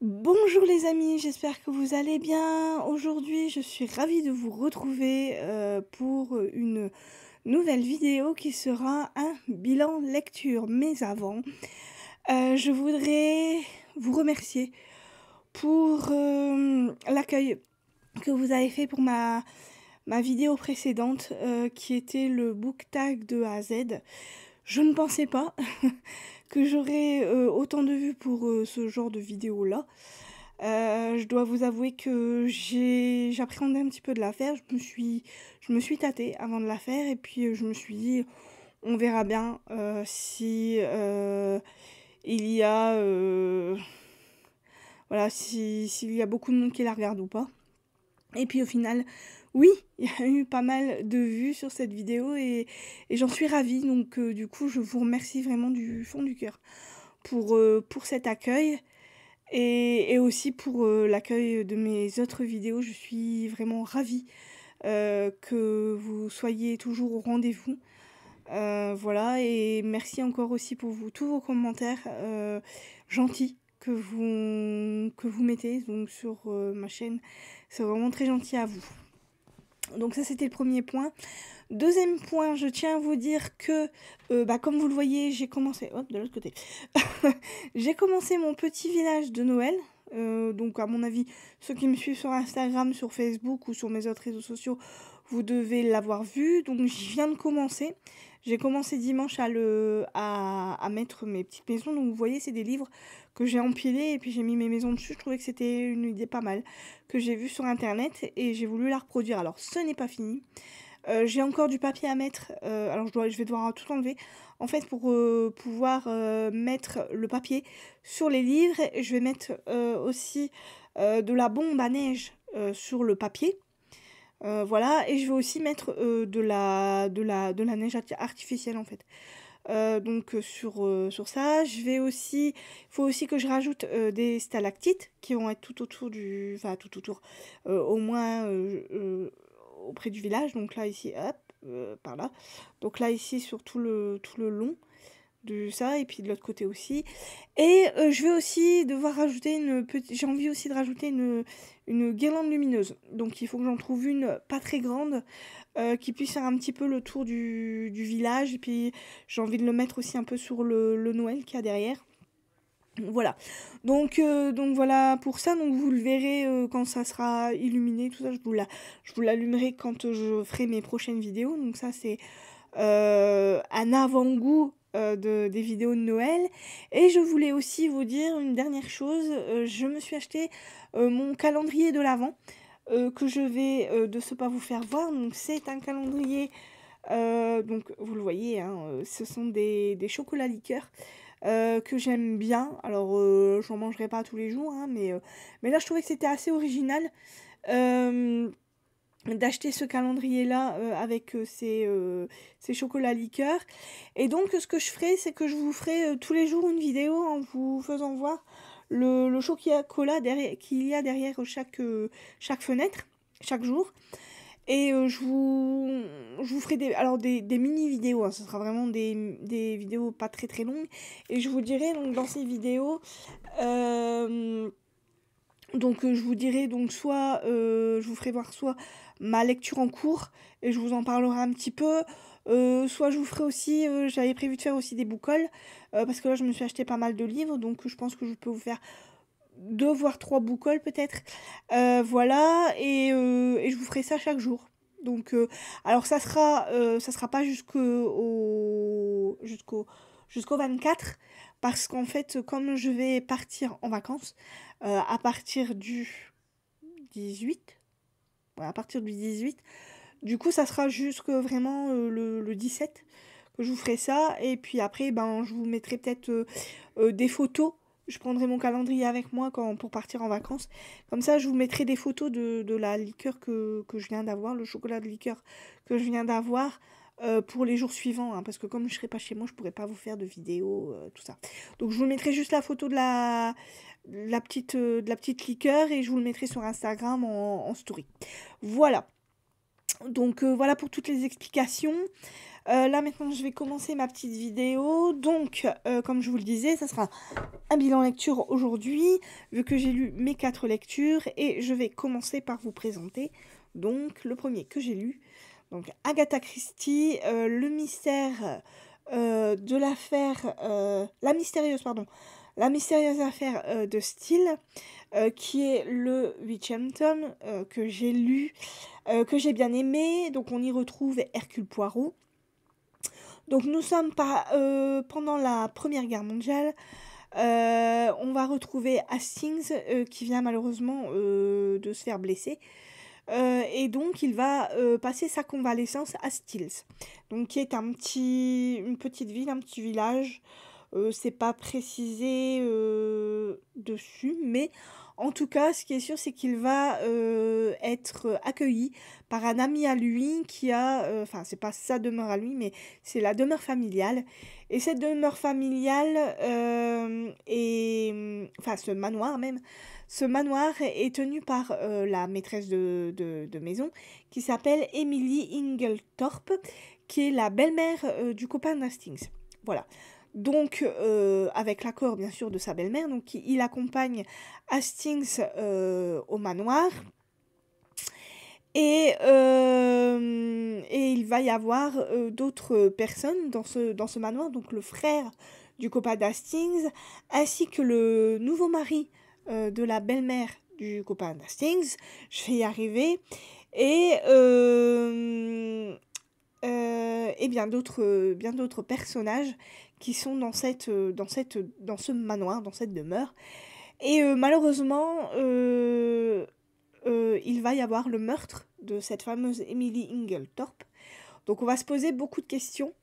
Bonjour les amis, j'espère que vous allez bien. Aujourd'hui, je suis ravie de vous retrouver pour une nouvelle vidéo qui sera un bilan lecture. Mais avant, je voudrais vous remercier pour l'accueil que vous avez fait pour ma vidéo précédente qui était le book tag de A à Z. Je ne pensais pas que j'aurais autant de vues pour ce genre de vidéo-là. Je dois vous avouer que j'appréhendais un petit peu de la faire. Je me suis tâtée avant de la faire et puis je me suis dit, on verra bien si il y a voilà, s'il y a beaucoup de monde qui la regarde ou pas. Et puis au final, oui, il y a eu pas mal de vues sur cette vidéo et j'en suis ravie. Donc du coup, je vous remercie vraiment du fond du cœur pour cet accueil et aussi pour l'accueil de mes autres vidéos. Je suis vraiment ravie que vous soyez toujours au rendez-vous. Voilà, et merci encore aussi pour tous vos commentaires gentils que vous mettez donc, sur ma chaîne. C'est vraiment très gentil à vous. Donc ça, c'était le premier point. Deuxième point, je tiens à vous dire que, comme vous le voyez, j'ai commencé... Hop, de l'autre côté. J'ai commencé mon petit village de Noël. Donc à mon avis, ceux qui me suivent sur Instagram, sur Facebook ou sur mes autres réseaux sociaux, vous devez l'avoir vu. Donc j'y viens de commencer. J'ai commencé dimanche à mettre mes petites maisons. Donc vous voyez, c'est des livres que j'ai empilés et puis j'ai mis mes maisons dessus. Je trouvais que c'était une idée pas mal que j'ai vue sur internet et j'ai voulu la reproduire. Alors ce n'est pas fini. J'ai encore du papier à mettre. Alors je vais devoir tout enlever. En fait, pour pouvoir mettre le papier sur les livres, je vais mettre aussi de la bombe à neige sur le papier. Voilà, et je vais aussi mettre de la neige artificielle en fait. Donc sur ça, il faut aussi que je rajoute des stalactites qui vont être tout autour tout autour, au moins auprès du village. Donc là ici, hop, par là. Donc là ici sur tout le long de ça et puis de l'autre côté aussi. Et je vais aussi devoir rajouter j'ai envie aussi de rajouter une guirlande lumineuse. Donc il faut que j'en trouve une pas très grande qui puisse faire un petit peu le tour du village. Et puis j'ai envie de le mettre aussi un peu sur le Noël qu'il y a derrière. Voilà. Donc voilà pour ça. Donc vous le verrez quand ça sera illuminé. Tout ça, je vous l'allumerai quand je ferai mes prochaines vidéos. Donc ça, c'est un avant-goût des vidéos de Noël. Et je voulais aussi vous dire une dernière chose. Je me suis acheté mon calendrier de l'Avent que je vais de ce pas vous faire voir. Donc c'est un calendrier, donc vous le voyez, hein, ce sont des chocolats liqueurs que j'aime bien. Alors j'en mangerai pas tous les jours, hein, mais là je trouvais que c'était assez original. D'acheter ce calendrier là avec ces chocolats liqueurs. Et donc ce que je ferai, c'est que je vous ferai tous les jours une vidéo en vous faisant voir le chocolat qu'il y a derrière chaque fenêtre chaque jour. Et je vous ferai des mini vidéos, hein. Ce sera vraiment des vidéos pas très très longues. Et je vous dirai donc dans ces vidéos je vous dirai donc soit je vous ferai voir soit ma lecture en cours et je vous en parlerai un petit peu, soit je vous ferai aussi, j'avais prévu de faire aussi des book hauls, parce que là je me suis acheté pas mal de livres, donc je pense que je peux vous faire 2 voire 3 book hauls peut-être. Voilà, et je vous ferai ça chaque jour. Donc alors ça sera pas jusqu'au 24, parce qu'en fait comme je vais partir en vacances à partir du 18, ouais, à partir du 18, du coup ça sera jusque vraiment le 17 que je vous ferai ça. Et puis après je vous mettrai peut-être des photos. Je prendrai mon calendrier avec moi pour partir en vacances. Comme ça, je vous mettrai des photos de la liqueur que je viens d'avoir, le chocolat de liqueur que je viens d'avoir pour les jours suivants. Hein, parce que comme je ne serai pas chez moi, je ne pourrai pas vous faire de vidéos, tout ça. Donc je vous mettrai juste la photo de la petite liqueur et je vous le mettrai sur Instagram en story. Voilà. Donc voilà pour toutes les explications. Là maintenant je vais commencer ma petite vidéo, donc comme je vous le disais, ça sera un bilan lecture aujourd'hui, vu que j'ai lu mes 4 lectures, et je vais commencer par vous présenter donc le premier que j'ai lu, donc Agatha Christie, le mystère de l'affaire, la mystérieuse affaire de Steele, qui est le 8e tome que j'ai lu, que j'ai bien aimé. Donc on y retrouve Hercule Poirot. Donc nous sommes pendant la Première Guerre mondiale. On va retrouver Hastings qui vient malheureusement de se faire blesser. Et donc il va passer sa convalescence à Stills, donc qui est une petite ville, un petit village. C'est pas précisé dessus, mais en tout cas, ce qui est sûr, c'est qu'il va être accueilli par un ami à lui qui a, enfin, c'est pas sa demeure à lui, mais c'est la demeure familiale. Et cette demeure familiale enfin, ce manoir est tenu par la maîtresse de maison qui s'appelle Emily Inglethorpe, qui est la belle-mère du copain d'Hastings. Voilà. Donc, avec l'accord bien sûr de sa belle-mère, donc il accompagne Hastings au manoir. Et il va y avoir d'autres personnes dans ce manoir, donc le frère du copain d'Hastings, ainsi que le nouveau mari de la belle-mère du copain d'Hastings. Je vais y arriver. Et bien d'autres personnages qui sont dans ce manoir, dans cette demeure. Et malheureusement, il va y avoir le meurtre de cette fameuse Emily Inglethorpe. Donc on va se poser beaucoup de questions.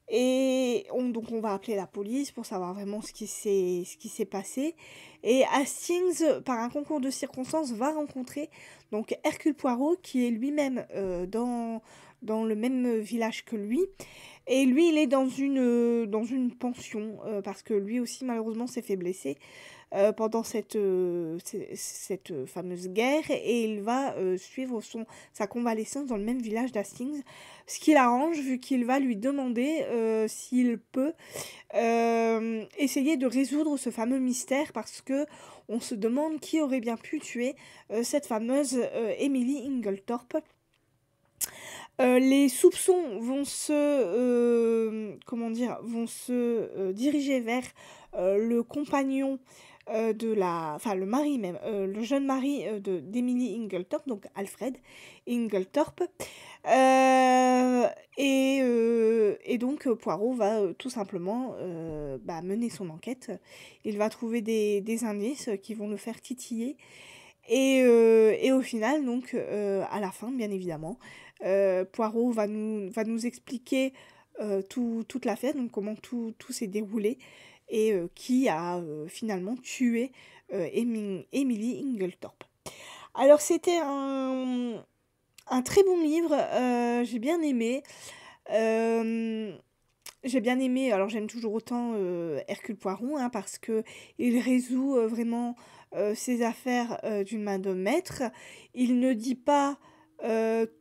Et donc on va appeler la police pour savoir vraiment ce qui s'est passé. Et Hastings, par un concours de circonstances, va rencontrer donc Hercule Poirot, qui est lui-même dans le même village que lui. Et lui, il est dans une pension, parce que lui aussi, malheureusement, s'est fait blesser pendant cette fameuse guerre, et il va suivre sa convalescence dans le même village d'Hastings, ce qui l'arrange vu qu'il va lui demander s'il peut essayer de résoudre ce fameux mystère, parce que on se demande qui aurait bien pu tuer cette fameuse Emily Inglethorpe. Les soupçons vont se diriger vers le compagnon le mari même, le jeune mari d'Emily Inglethorpe, donc Alfred Inglethorpe. Et donc Poirot va tout simplement mener son enquête. Il va trouver des indices qui vont le faire titiller. Et au final, donc, à la fin, bien évidemment, Poirot va nous expliquer toute l'affaire, donc comment tout s'est déroulé, et qui a finalement tué Emily Inglethorpe. Alors, c'était un très bon livre, j'ai bien aimé. Alors j'aime toujours autant Hercule Poirot, hein, parce que il résout vraiment ses affaires d'une main de maître. Il ne dit pas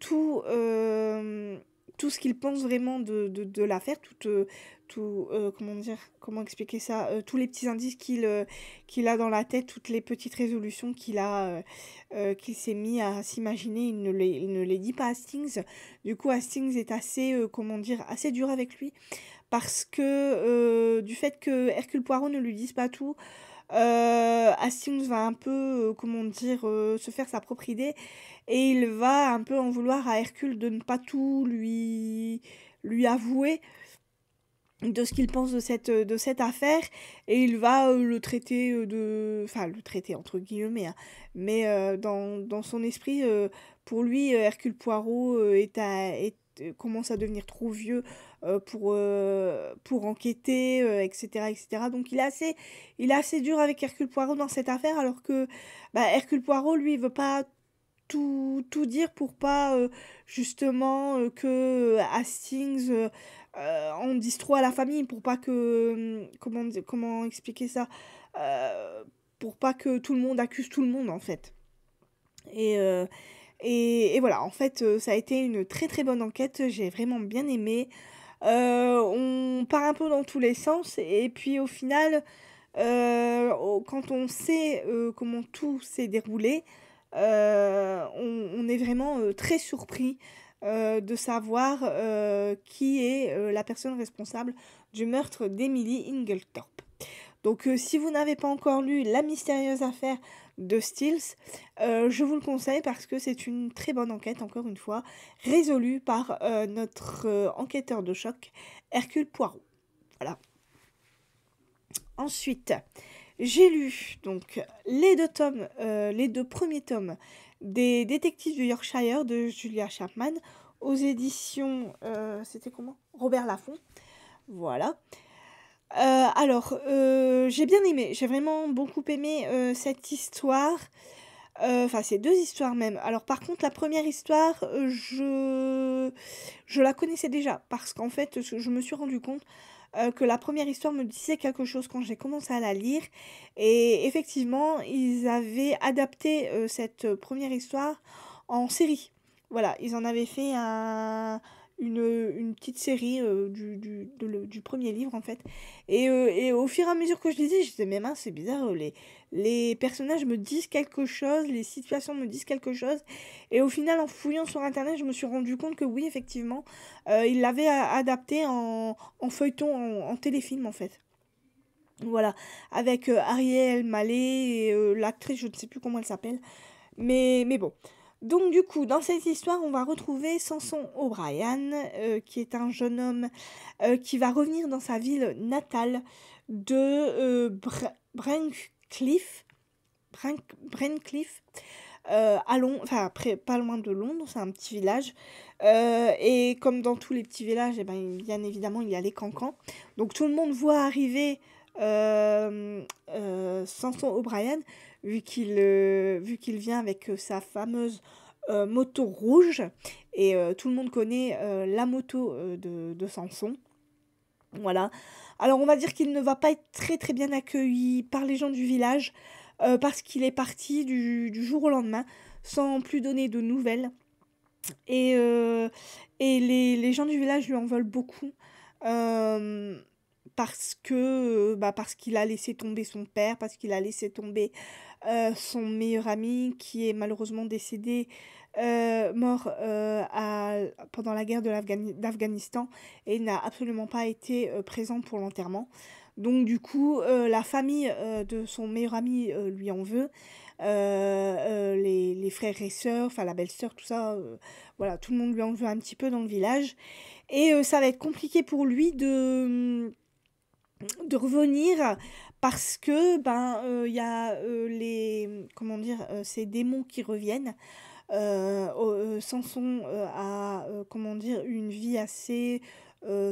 tout ce qu'il pense vraiment de l'affaire, comment expliquer ça, tous les petits indices qu'il a dans la tête, toutes les petites résolutions qu'il s'est mis à s'imaginer, il ne les dit pas à Hastings. Du coup, Hastings est assez dur avec lui, parce que du fait que Hercule Poirot ne lui dise pas tout, Hastings va un peu, se faire sa propre idée, et il va un peu en vouloir à Hercule de ne pas tout lui avouer de ce qu'il pense de cette affaire, et il va le traiter entre guillemets, hein, mais dans son esprit, pour lui, Hercule Poirot commence à devenir trop vieux pour enquêter, etc., etc. Donc il est assez dur avec Hercule Poirot dans cette affaire, alors que Hercule Poirot, lui, veut pas tout dire pour pas justement que Hastings en dise trop à la famille, pour pas que comment expliquer ça, pour pas que tout le monde accuse tout le monde, en fait. Et voilà, en fait, ça a été une très très bonne enquête, j'ai vraiment bien aimé. On part un peu dans tous les sens et puis au final, quand on sait, comment tout s'est déroulé, on est vraiment, très surpris, de savoir, qui est, la personne responsable du meurtre d'Emily Inglethorpe. Donc, si vous n'avez pas encore lu La mystérieuse affaire de Stills, je vous le conseille parce que c'est une très bonne enquête, encore une fois, résolue par notre enquêteur de choc, Hercule Poirot. Voilà. Ensuite, j'ai lu donc les deux premiers tomes des Détectives du Yorkshire de Julia Chapman aux éditions, c'était comment? Robert Laffont. Voilà. J'ai bien aimé, j'ai vraiment beaucoup aimé cette histoire, enfin ces deux histoires même. Alors par contre la première histoire, je la connaissais déjà parce qu'en fait je me suis rendu compte que la première histoire me disait quelque chose quand j'ai commencé à la lire et effectivement ils avaient adapté cette première histoire en série. Voilà, ils en avaient fait une petite série du premier livre en fait. Et au fur et à mesure que je lisais, je disais, mais mince, c'est bizarre, les personnages me disent quelque chose, les situations me disent quelque chose. Et au final, en fouillant sur Internet, je me suis rendu compte que oui, effectivement, ils l'avaient adapté en feuilleton, en téléfilm en fait. Voilà, avec Ariel Mallet et l'actrice, je ne sais plus comment elle s'appelle. Mais bon. Donc du coup, dans cette histoire, on va retrouver Samson O'Brien, qui est un jeune homme qui va revenir dans sa ville natale de Braincliffe, enfin après, pas loin de Londres, c'est un petit village. Et comme dans tous les petits villages, eh ben, bien évidemment, il y a les cancans. Donc tout le monde voit arriver Samson O'Brien, vu qu'il vient avec sa fameuse moto rouge. Et tout le monde connaît la moto de Samson. Voilà. Alors on va dire qu'il ne va pas être très très bien accueilli par les gens du village parce qu'il est parti du jour au lendemain sans plus donner de nouvelles. Et, les gens du village lui en veulent beaucoup parce qu'il a laissé tomber son père, parce qu'il a laissé tomber son meilleur ami qui est malheureusement décédé, mort pendant la guerre d'Afghanistan et n'a absolument pas été présent pour l'enterrement. Donc du coup, la famille de son meilleur ami lui en veut. Les frères et sœurs, enfin la belle-sœur, tout ça, voilà, tout le monde lui en veut un petit peu dans le village. Et ça va être compliqué pour lui de revenir parce que il y a comment dire ces démons qui reviennent. Samson a comment dire une vie assez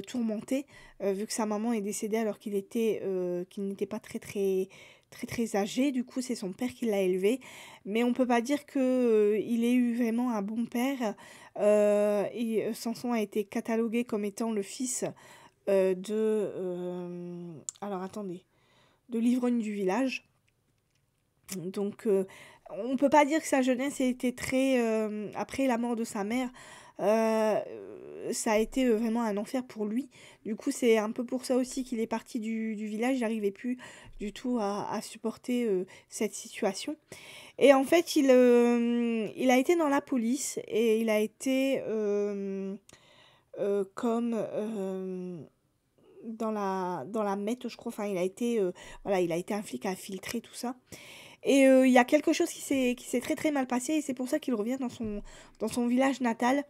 tourmentée vu que sa maman est décédée alors qu'il n'était pas très âgé. Du coup c'est son père qui l'a élevé, mais on peut pas dire que il ait eu vraiment un bon père. Et Samson a été catalogué comme étant le fils alors attendez, de l'ivrogne du village. Donc on peut pas dire que sa jeunesse a été très après la mort de sa mère, ça a été vraiment un enfer pour lui. Du coup c'est un peu pour ça aussi qu'il est parti du village, il n'arrivait plus du tout à supporter cette situation. Et en fait il a été dans la police et il a été comme dans la Met, je crois. Enfin, voilà, il a été un flic à filtrer tout ça. Et il y a quelque chose qui s'est très très mal passé et c'est pour ça qu'il revient dans son village natal.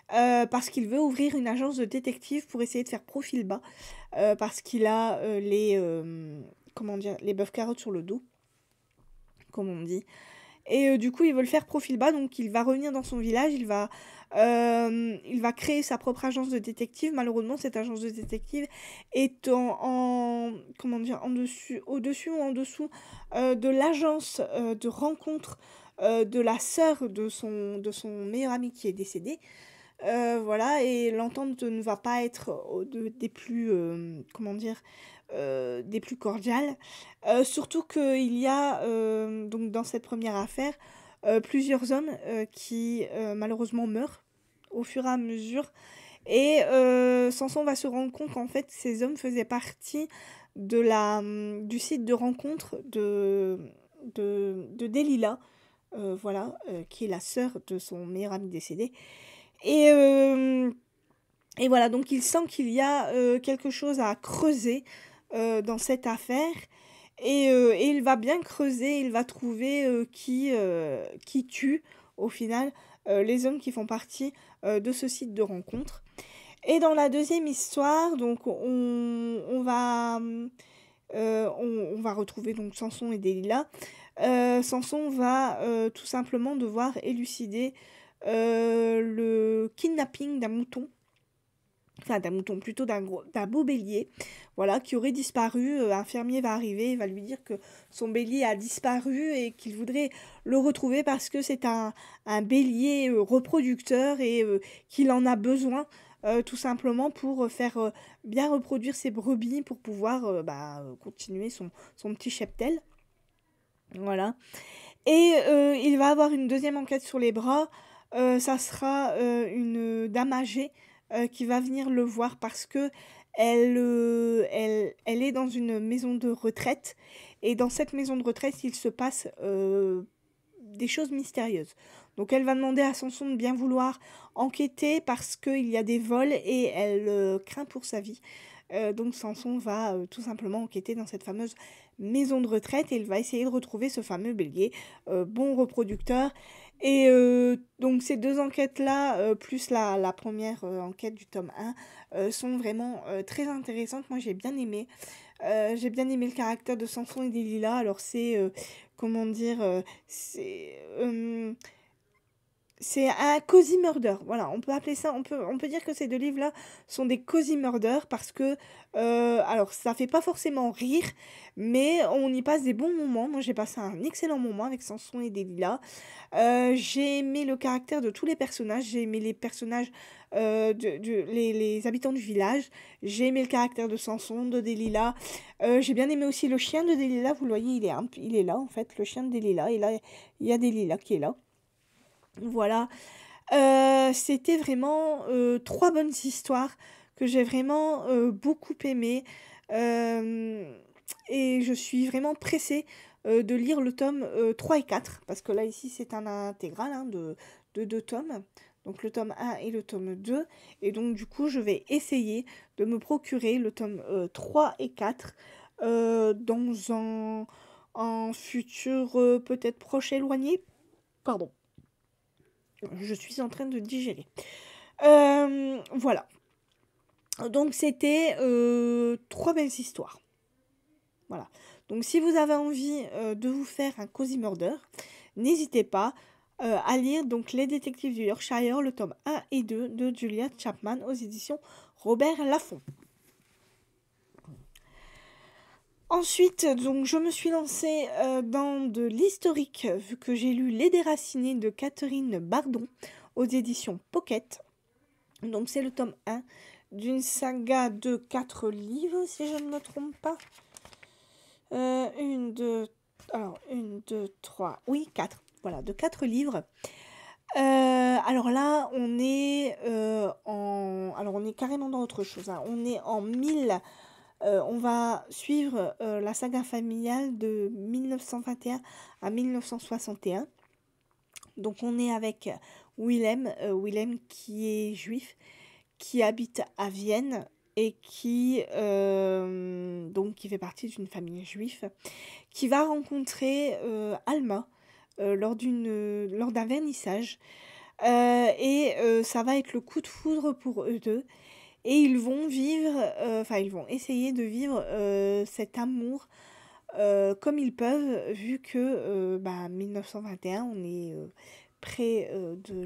Parce qu'il veut ouvrir une agence de détective pour essayer de faire profil bas. Parce qu'il a comment dire, les bœufs carottes sur le dos, comme on dit. Et du coup, il veut le faire profil bas, donc il va revenir dans son village, il va créer sa propre agence de détective. Malheureusement, cette agence de détective est comment dire, au-dessus ou en dessous de l'agence de rencontre de la sœur de son meilleur ami qui est décédé. Voilà, et l'entente ne va pas être des plus, comment dire, des plus cordiales. Surtout qu'il y a, donc dans cette première affaire, plusieurs hommes qui malheureusement meurent au fur et à mesure. Et Samson va se rendre compte qu'en fait, ces hommes faisaient partie du site de rencontre de Delilah, voilà, qui est la sœur de son meilleur ami décédé. Et, euh, et voilà, donc il sent qu'il y a quelque chose à creuser dans cette affaire. Et il va bien creuser, il va trouver qui tue au final les hommes qui font partie de ce site de rencontre. Et dans la deuxième histoire, donc on va retrouver donc Samson et Delilah. Samson va tout simplement devoir élucider le kidnapping d'un mouton. Enfin, d'un mouton, plutôt d'un beau bélier, voilà, qui aurait disparu. Un fermier va arriver, il va lui dire que son bélier a disparu et qu'il voudrait le retrouver parce que c'est un bélier reproducteur et qu'il en a besoin tout simplement pour faire bien reproduire ses brebis pour pouvoir continuer son petit cheptel. Voilà. Et il va avoir une deuxième enquête sur les bras. Ça sera une dame âgée qui va venir le voir parce que elle est dans une maison de retraite. Et dans cette maison de retraite, il se passe des choses mystérieuses. Donc elle va demander à Samson de bien vouloir enquêter parce qu'il y a des vols et elle craint pour sa vie. Donc Samson va tout simplement enquêter dans cette fameuse maison de retraite et il va essayer de retrouver ce fameux bélier, bon reproducteur. Et donc ces deux enquêtes-là, plus la première enquête du tome 1, sont vraiment très intéressantes. Moi j'ai bien aimé. J'ai bien aimé le caractère de Samson et Delilah. Alors c'est, comment dire, c'est un cozy murder, voilà, on peut appeler ça, on peut dire que ces deux livres-là sont des cozy murder parce que, alors ça fait pas forcément rire, mais on y passe des bons moments. Moi j'ai passé un excellent moment avec Samson et Delilah. J'ai aimé le caractère de tous les personnages, j'ai aimé les personnages, les habitants du village, j'ai aimé le caractère de Samson, de Delilah. J'ai bien aimé aussi le chien de Delilah, vous le voyez, il est là en fait, le chien de Delilah, et là il y a Delilah qui est là. Voilà, c'était vraiment 3 bonnes histoires que j'ai vraiment beaucoup aimées. Et je suis vraiment pressée de lire le tome 3 et 4, parce que là, ici, c'est un intégral de 2 tomes. Donc le tome 1 et le tome 2. Et donc, du coup, je vais essayer de me procurer le tome 3 et 4 dans un futur peut-être proche éloigné. Pardon. Je suis en train de digérer. Voilà. Donc c'était 3 belles histoires. Voilà. Donc si vous avez envie de vous faire un cozy murder, n'hésitez pas à lire donc Les Détectives du Yorkshire, le tome 1 et 2 de Julia Chapman aux éditions Robert Laffont. Ensuite, donc, je me suis lancée dans de l'historique, vu que j'ai lu Les Déracinés de Catherine Bardon aux éditions Pocket. Donc c'est le tome 1 d'une saga de 4 livres, si je ne me trompe pas. 1, 2, 3, oui, 4. Voilà, de 4 livres. Alors là, on est on est carrément dans autre chose, hein. On est en 1000... on va suivre la saga familiale de 1921 à 1961. Donc on est avec Willem qui est juif, qui habite à Vienne et qui fait partie d'une famille juive, qui va rencontrer Alma lors d'un vernissage. Ça va être le coup de foudre pour eux deux. Et ils vont essayer de vivre cet amour comme ils peuvent, vu que 1921, on est près de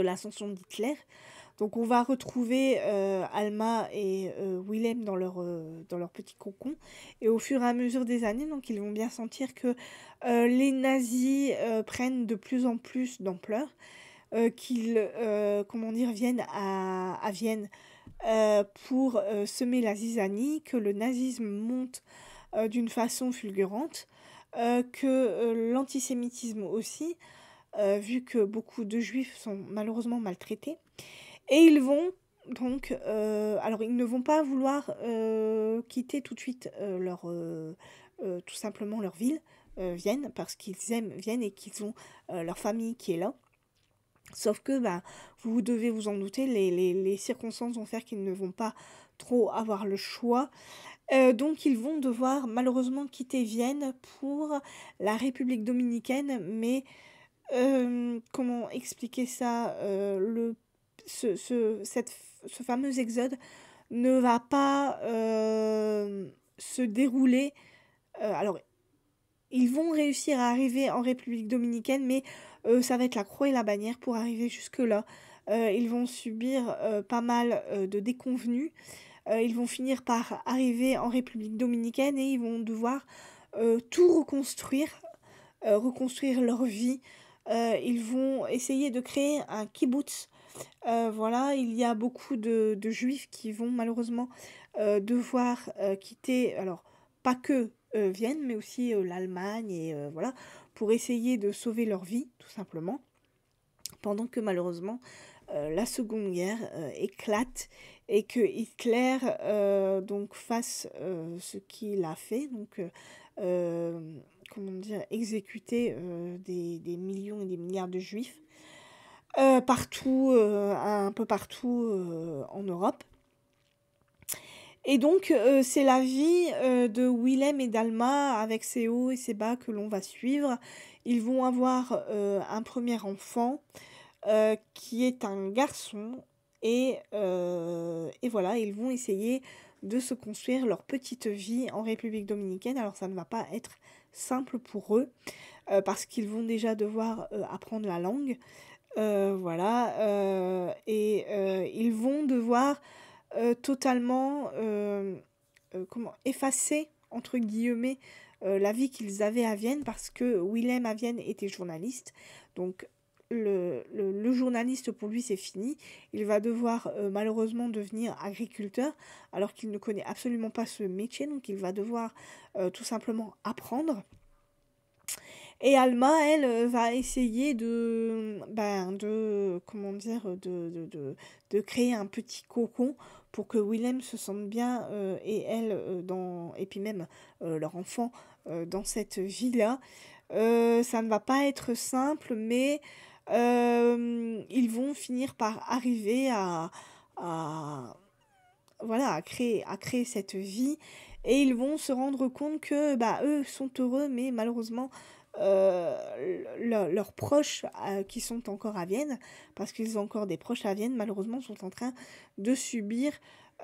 l'ascension d'Hitler. Donc on va retrouver Alma et Willem dans leur petit cocon. Et au fur et à mesure des années, donc ils vont bien sentir que les nazis prennent de plus en plus d'ampleur. Qu'ils viennent à Vienne pour semer la zizanie, que le nazisme monte d'une façon fulgurante, que l'antisémitisme aussi, vu que beaucoup de juifs sont malheureusement maltraités. Et ils vont donc, alors ils ne vont pas vouloir quitter tout de suite tout simplement leur ville, Vienne, parce qu'ils aiment Vienne et qu'ils ont leur famille qui est là. Sauf que, bah, vous devez vous en douter, les circonstances vont faire qu'ils ne vont pas trop avoir le choix. Donc ils vont devoir malheureusement quitter Vienne pour la République dominicaine, mais comment expliquer ça? Ce fameux exode ne va pas se dérouler. Alors, ils vont réussir à arriver en République dominicaine, mais ça va être la croix et la bannière pour arriver jusque-là. Ils vont subir pas mal de déconvenues. Ils vont finir par arriver en République dominicaine et ils vont devoir tout reconstruire leur vie. Ils vont essayer de créer un kibbutz. Voilà, il y a beaucoup de juifs qui vont malheureusement devoir quitter, alors pas que Vienne, mais aussi l'Allemagne, et voilà, pour essayer de sauver leur vie, tout simplement, pendant que malheureusement la Seconde Guerre éclate et que Hitler donc fasse ce qu'il a fait, donc comment dire, exécuter des millions et des milliards de juifs partout, un peu partout en Europe. Et donc, c'est la vie de Willem et d'Alma avec ses hauts et ses bas que l'on va suivre. Ils vont avoir un premier enfant qui est un garçon et voilà, ils vont essayer de se construire leur petite vie en République dominicaine. Alors ça ne va pas être simple pour eux parce qu'ils vont déjà devoir apprendre la langue. Voilà, et ils vont devoir totalement comment effacer entre guillemets la vie qu'ils avaient à Vienne parce que Willem à Vienne était journaliste. Donc le journaliste pour lui c'est fini. Il va devoir malheureusement devenir agriculteur alors qu'il ne connaît absolument pas ce métier. Donc il va devoir tout simplement apprendre. Et Alma, elle, va essayer comment dire, de créer un petit cocon pour que Willem se sente bien et elle, et puis même leur enfant dans cette vie-là. Ça ne va pas être simple, mais ils vont finir par arriver à, voilà, à créer cette vie et ils vont se rendre compte que bah, eux sont heureux, mais malheureusement, leurs proches qui sont encore à Vienne, parce qu'ils ont encore des proches à Vienne, malheureusement, sont en train de subir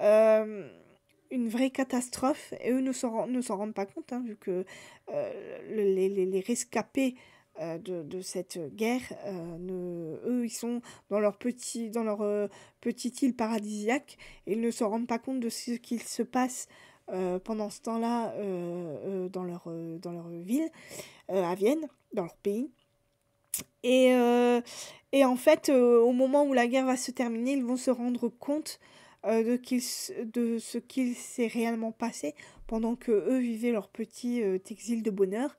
une vraie catastrophe et eux ne s'en rendent pas compte, hein, vu que les rescapés de cette guerre, eux, ils sont dans leur petite île paradisiaque et ils ne se rendent pas compte de ce qu'il se passe pendant ce temps-là dans leur ville, à Vienne, dans leur pays. Et en fait, au moment où la guerre va se terminer, ils vont se rendre compte de ce qu'il s'est réellement passé pendant que eux vivaient leur petit exil de bonheur.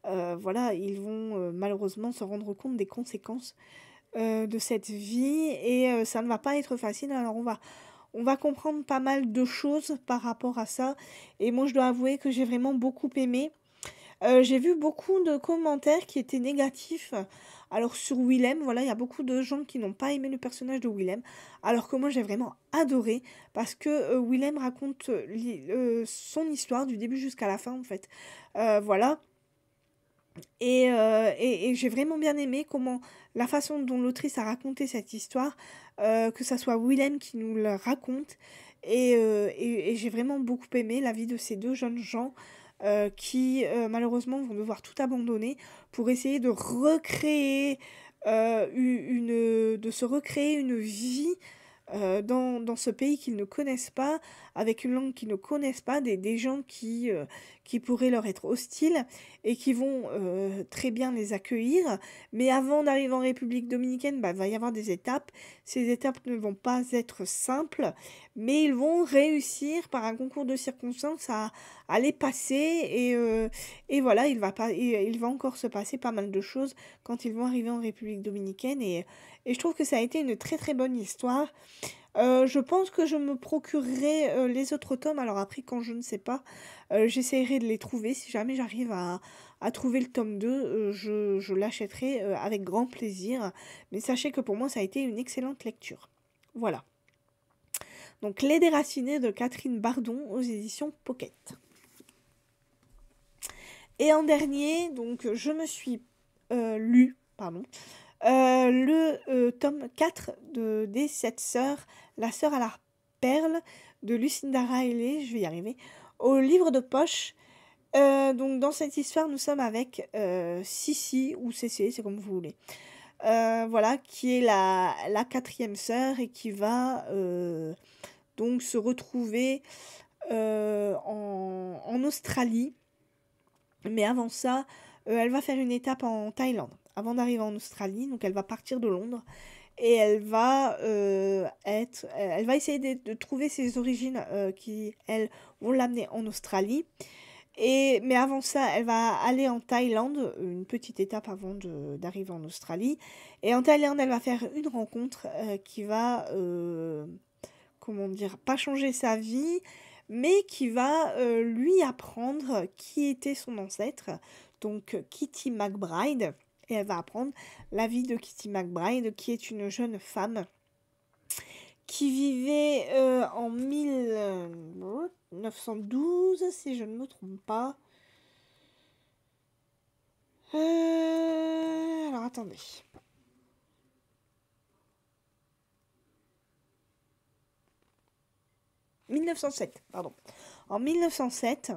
Voilà, ils vont malheureusement se rendre compte des conséquences de cette vie et ça ne va pas être facile. Alors on va comprendre pas mal de choses par rapport à ça et moi je dois avouer que j'ai vraiment beaucoup aimé. J'ai vu beaucoup de commentaires qui étaient négatifs. Alors sur Willem, voilà, il y a beaucoup de gens qui n'ont pas aimé le personnage de Willem, alors que moi j'ai vraiment adoré parce que Willem raconte son histoire du début jusqu'à la fin en fait. Voilà. Et j'ai vraiment bien aimé comment la façon dont l'autrice a raconté cette histoire, que ça soit Willem qui nous la raconte, et j'ai vraiment beaucoup aimé la vie de ces deux jeunes gens qui malheureusement vont devoir tout abandonner pour essayer de recréer de se recréer une vie dans ce pays qu'ils ne connaissent pas, avec une langue qu'ils ne connaissent pas, des gens qui pourraient leur être hostiles et qui vont très bien les accueillir. Mais avant d'arriver en République dominicaine, il va y avoir des étapes. Ces étapes ne vont pas être simples, mais ils vont réussir par un concours de circonstances à les passer. Et voilà, il va encore se passer pas mal de choses quand ils vont arriver en République dominicaine. Et je trouve que ça a été une très très bonne histoire. Je pense que je me procurerai les autres tomes. Alors après, quand je ne sais pas, j'essaierai de les trouver. Si jamais j'arrive à trouver le tome 2, je l'achèterai avec grand plaisir. Mais sachez que pour moi, ça a été une excellente lecture. Voilà. Donc, Les Déracinés de Catherine Bardon aux éditions Pocket. Et en dernier, donc, je me suis lu, le tome 4 des 7 sœurs, La sœur à la perle de Lucinda Riley, je vais y arriver, au livre de poche. Donc dans cette histoire, nous sommes avec Sissi ou Cécé, c'est comme vous voulez. Voilà, qui est la 4e sœur et qui va donc se retrouver en Australie. Mais avant ça, elle va faire une étape en Thaïlande avant d'arriver en Australie. Donc elle va partir de Londres et elle va essayer de trouver ses origines qui, elles, vont l'amener en Australie. Mais avant ça, elle va aller en Thaïlande, une petite étape avant d'arriver en Australie. Et en Thaïlande, elle va faire une rencontre qui va, pas changer sa vie, mais qui va lui apprendre qui était son ancêtre, donc Kitty McBride. Et elle va apprendre la vie de Kitty McBride, qui est une jeune femme qui vivait en 1912, si je ne me trompe pas. Alors, attendez. « 1907, pardon. En 1907,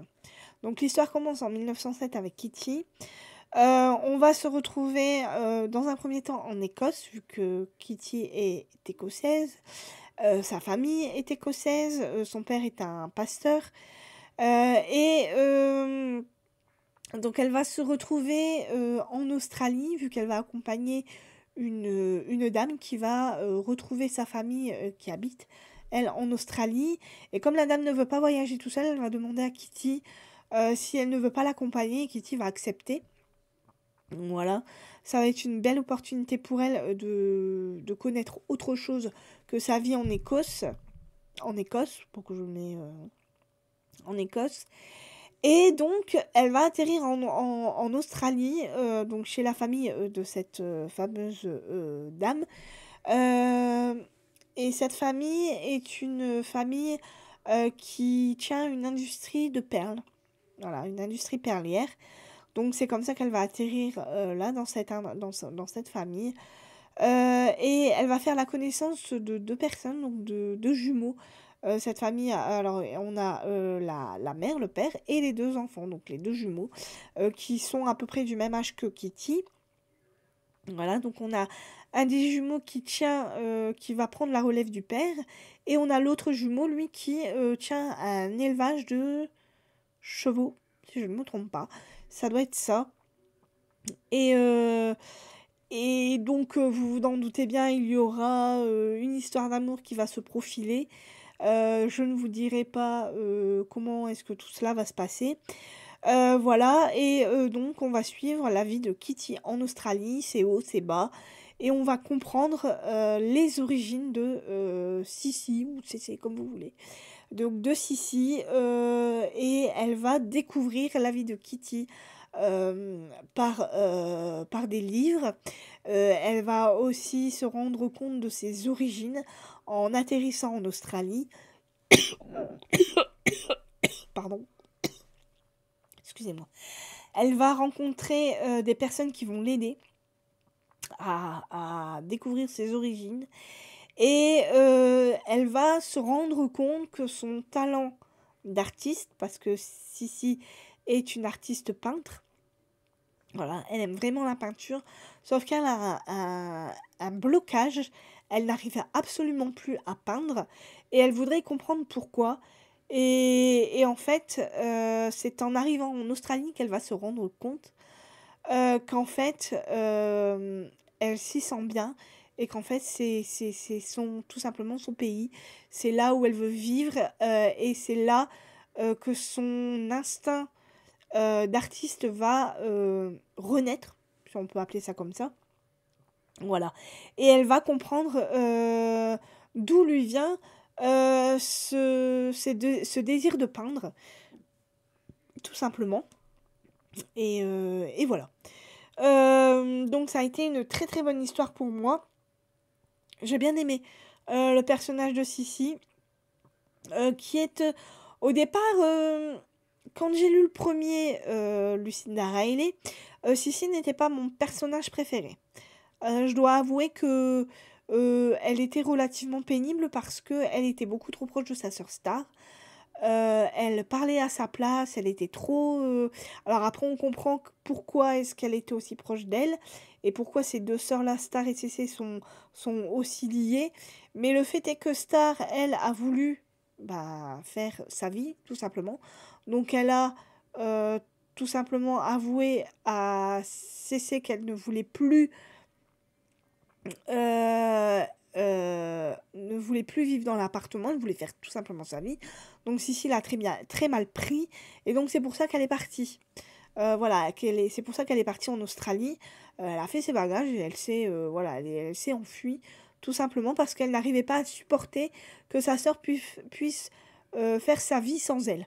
donc l'histoire commence en 1907 avec Kitty. On va se retrouver dans un premier temps en Écosse, vu que Kitty est écossaise. Sa famille est écossaise, son père est un pasteur. Donc elle va se retrouver en Australie, vu qu'elle va accompagner une dame qui va retrouver sa famille qui habite, elle, en Australie. Et comme la dame ne veut pas voyager tout seule, elle va demander à Kitty si elle ne veut pas l'accompagner, et Kitty va accepter. Voilà, ça va être une belle opportunité pour elle de connaître autre chose que sa vie en Écosse. En Écosse, pourquoi je mets en Écosse. Et donc, elle va atterrir en Australie, donc chez la famille de cette fameuse dame. Et cette famille est une famille qui tient une industrie de perles. Voilà, une industrie perlière. Donc c'est comme ça qu'elle va atterrir là dans cette famille. Et elle va faire la connaissance de 2 personnes, donc de 2 jumeaux. Cette famille, alors on a la mère, le père et les 2 enfants, donc les 2 jumeaux, qui sont à peu près du même âge que Kitty. Voilà, donc on a un des jumeaux qui va prendre la relève du père, et on a l'autre jumeau, lui, qui tient un élevage de chevaux, si je ne me trompe pas. Ça doit être ça. Et donc, vous vous en doutez bien, il y aura une histoire d'amour qui va se profiler. Je ne vous dirai pas comment est-ce que tout cela va se passer. Voilà, et donc on va suivre la vie de Kitty en Australie, ses hauts, ses bas. Et on va comprendre les origines de Sissi, ou Cécé, comme vous voulez. Donc de Sissi, et elle va découvrir la vie de Kitty par des livres. Elle va aussi se rendre compte de ses origines en atterrissant en Australie. Pardon. Excusez-moi. Elle va rencontrer des personnes qui vont l'aider à découvrir ses origines. Et elle va se rendre compte que son talent d'artiste, parce que Sissi est une artiste peintre, voilà, elle aime vraiment la peinture, sauf qu'elle a un blocage, elle n'arrive absolument plus à peindre, et elle voudrait comprendre pourquoi. Et en fait, c'est en arrivant en Australie qu'elle va se rendre compte qu'en fait, elle s'y sent bien et qu'en fait, c'est tout simplement son pays. C'est là où elle veut vivre, et c'est là, que son instinct, d'artiste va, renaître, si on peut appeler ça comme ça. Voilà. Et elle va comprendre, d'où lui vient, ce désir de peindre, tout simplement. Et voilà. Donc ça a été une très très bonne histoire pour moi. J'ai bien aimé le personnage de Sissi, qui est au départ, quand j'ai lu le premier, Lucinda Riley, Sissi n'était pas mon personnage préféré. Je dois avouer que elle était relativement pénible parce que elle était beaucoup trop proche de sa sœur Star. Elle parlait à sa place, elle était trop... Alors après, on comprend pourquoi est-ce qu'elle était aussi proche d'elle et pourquoi ces deux sœurs-là, Star et Cécé, sont aussi liées. Mais le fait est que Star, elle, a voulu faire sa vie, tout simplement. Donc elle a tout simplement avoué à Cécé qu'elle ne voulait plus ne voulait plus vivre dans l'appartement, elle voulait faire tout simplement sa vie. Donc Sissi l'a très mal pris, et donc c'est pour ça qu'elle est partie. Voilà, c'est pour ça qu'elle est partie en Australie. Elle a fait ses bagages et elle s'est enfuie, tout simplement parce qu'elle n'arrivait pas à supporter que sa sœur puisse faire sa vie sans elle.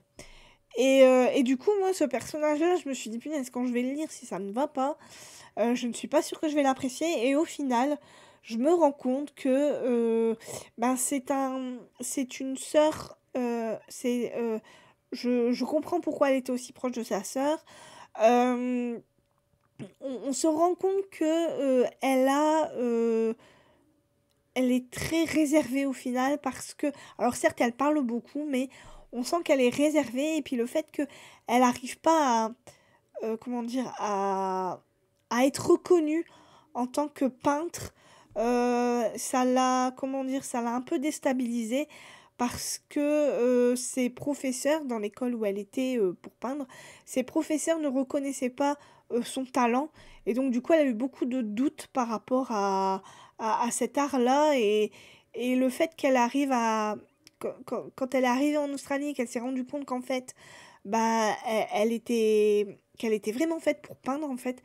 Et du coup, moi, ce personnage-là, je me suis dit, punaise, quand je vais le lire, si ça ne va pas, je ne suis pas sûre que je vais l'apprécier. Et au final, je me rends compte que c'est une sœur. Je comprends pourquoi elle était aussi proche de sa sœur. Euh, on se rend compte que elle est très réservée au final parce que, alors certes, elle parle beaucoup, mais on sent qu'elle est réservée. Et puis le fait que elle n'arrive pas à, comment dire, à être reconnue en tant que peintre, ça l'a un peu déstabilisée parce que ses professeurs, dans l'école où elle était pour peindre, ses professeurs ne reconnaissaient pas son talent. Et donc, du coup, elle a eu beaucoup de doutes par rapport à cet art-là. Et le fait qu'elle arrive à... Quand elle est arrivée en Australie, qu'elle s'est rendue compte qu'en fait, qu'elle était vraiment faite pour peindre, en fait,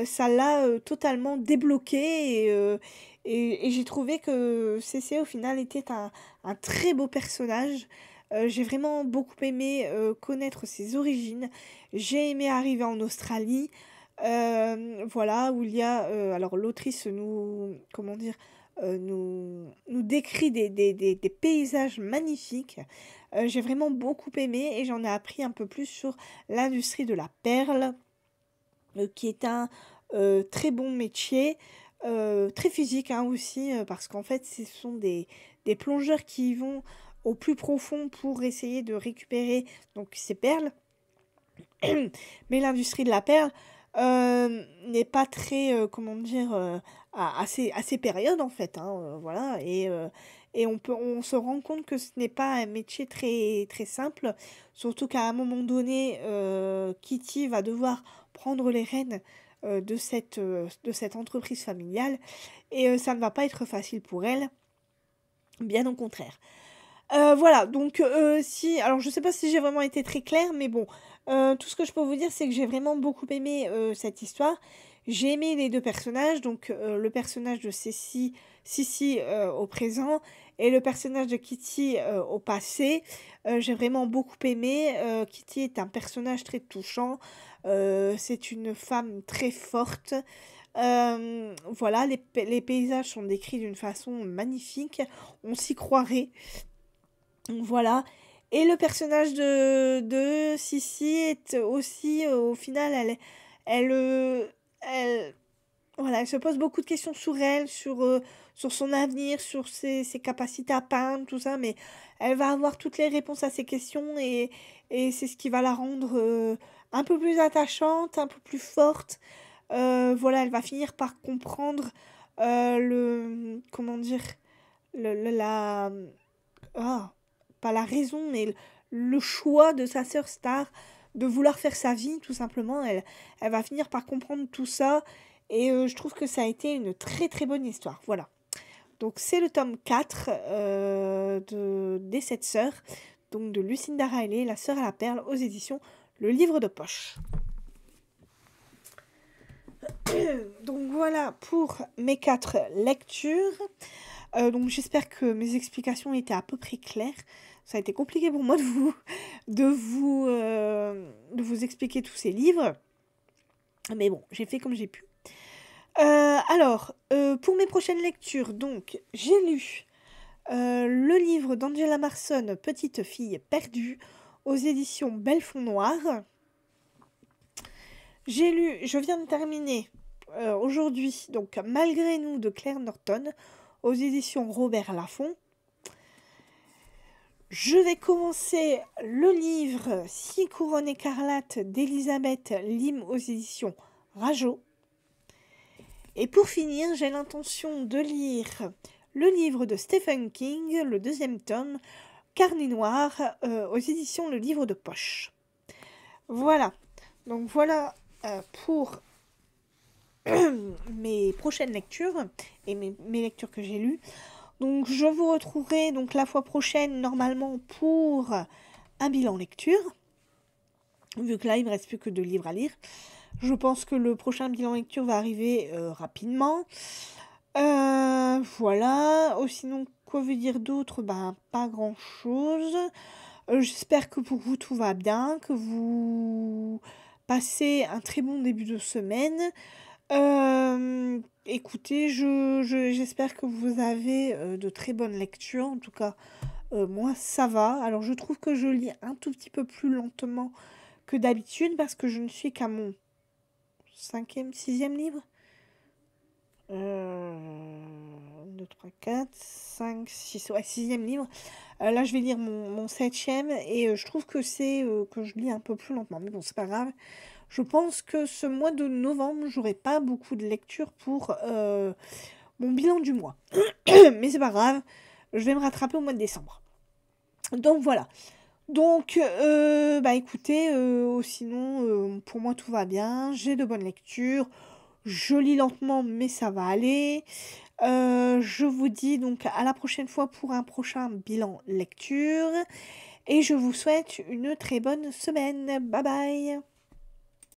ça l'a totalement débloquée. Et j'ai trouvé que Cécé, au final, était un très beau personnage. J'ai vraiment beaucoup aimé connaître ses origines. J'ai aimé arriver en Australie. Voilà, où il y a... alors l'autrice comment dire, nous décrit des paysages magnifiques. J'ai vraiment beaucoup aimé et j'en ai appris un peu plus sur l'industrie de la perle, qui est un très bon métier, très physique hein, aussi, parce qu'en fait ce sont des plongeurs qui vont au plus profond pour essayer de récupérer donc ces perles. Mais l'industrie de la perle n'est pas très, comment dire, à ces périodes en fait, hein, voilà. Et on se rend compte que ce n'est pas un métier très, très simple, surtout qu'à un moment donné, Kitty va devoir prendre les rênes de cette entreprise familiale, et ça ne va pas être facile pour elle, bien au contraire. Voilà, donc si alors je sais pas si j'ai vraiment été très claire, mais bon, tout ce que je peux vous dire, c'est que j'ai vraiment beaucoup aimé, cette histoire. J'ai aimé les 2 personnages, donc le personnage de Sissi, au présent et le personnage de Kitty, au passé. J'ai vraiment beaucoup aimé, Kitty est un personnage très touchant, c'est une femme très forte. Voilà, les paysages sont décrits d'une façon magnifique, on s'y croirait. Voilà. Et le personnage de Sissi est aussi, au final, elle, elle, voilà, elle se pose beaucoup de questions sur elle, sur son avenir, sur ses capacités à peindre, tout ça, mais elle va avoir toutes les réponses à ces questions et c'est ce qui va la rendre un peu plus attachante, un peu plus forte. Voilà, elle va finir par comprendre comment dire, la, ah, pas la raison, mais le choix de sa sœur Star de vouloir faire sa vie, tout simplement. Elle va finir par comprendre tout ça. Et je trouve que ça a été une très très bonne histoire. Voilà. Donc c'est le tome 4 des 7 sœurs. Donc de Lucinda Riley, La sœur à la perle, aux éditions Le Livre de Poche. Donc voilà pour mes 4 lectures. Donc j'espère que mes explications étaient à peu près claires. Ça a été compliqué pour moi de vous expliquer tous ces livres. Mais bon, j'ai fait comme j'ai pu. Alors, pour mes prochaines lectures, donc, j'ai lu le livre d'Angela Marson, Petite fille perdue, aux éditions Belfond Noir. Je viens de terminer aujourd'hui, donc, Malgré nous de Claire Norton, aux éditions Robert Laffont. Je vais commencer le livre Six couronnes écarlates d'Elisabeth Lim aux éditions Rajo. Et pour finir, j'ai l'intention de lire le livre de Stephen King, le 2e tome, Carnet noir, aux éditions Le Livre de Poche. Voilà. Donc voilà pour mes prochaines lectures et mes lectures que j'ai lues. Donc je vous retrouverai donc la fois prochaine normalement pour un bilan lecture. Vu que là il ne me reste plus que 2 livres à lire. Je pense que le prochain bilan lecture va arriver rapidement. Voilà. Oh, sinon, quoi veut dire d'autre? Ben, pas grand chose. J'espère que pour vous tout va bien, que vous passez un très bon début de semaine. Écoutez, j'espère que vous avez de très bonnes lectures. En tout cas, moi, ça va. Alors, je trouve que je lis un tout petit peu plus lentement que d'habitude parce que je ne suis qu'à mon 5e, 6e livre. 2, 3, 4, 5, 6, ouais, 6e livre. Là, je vais lire mon 7e et je trouve que c'est que je lis un peu plus lentement. Mais bon, c'est pas grave. Je pense que ce mois de novembre, j'aurai pas beaucoup de lecture pour mon bilan du mois. Mais c'est pas grave. Je vais me rattraper au mois de décembre. Donc voilà. Donc, bah écoutez, sinon, pour moi tout va bien, j'ai de bonnes lectures, je lis lentement mais ça va aller. Je vous dis donc à la prochaine fois pour un prochain bilan lecture et je vous souhaite une très bonne semaine. Bye bye!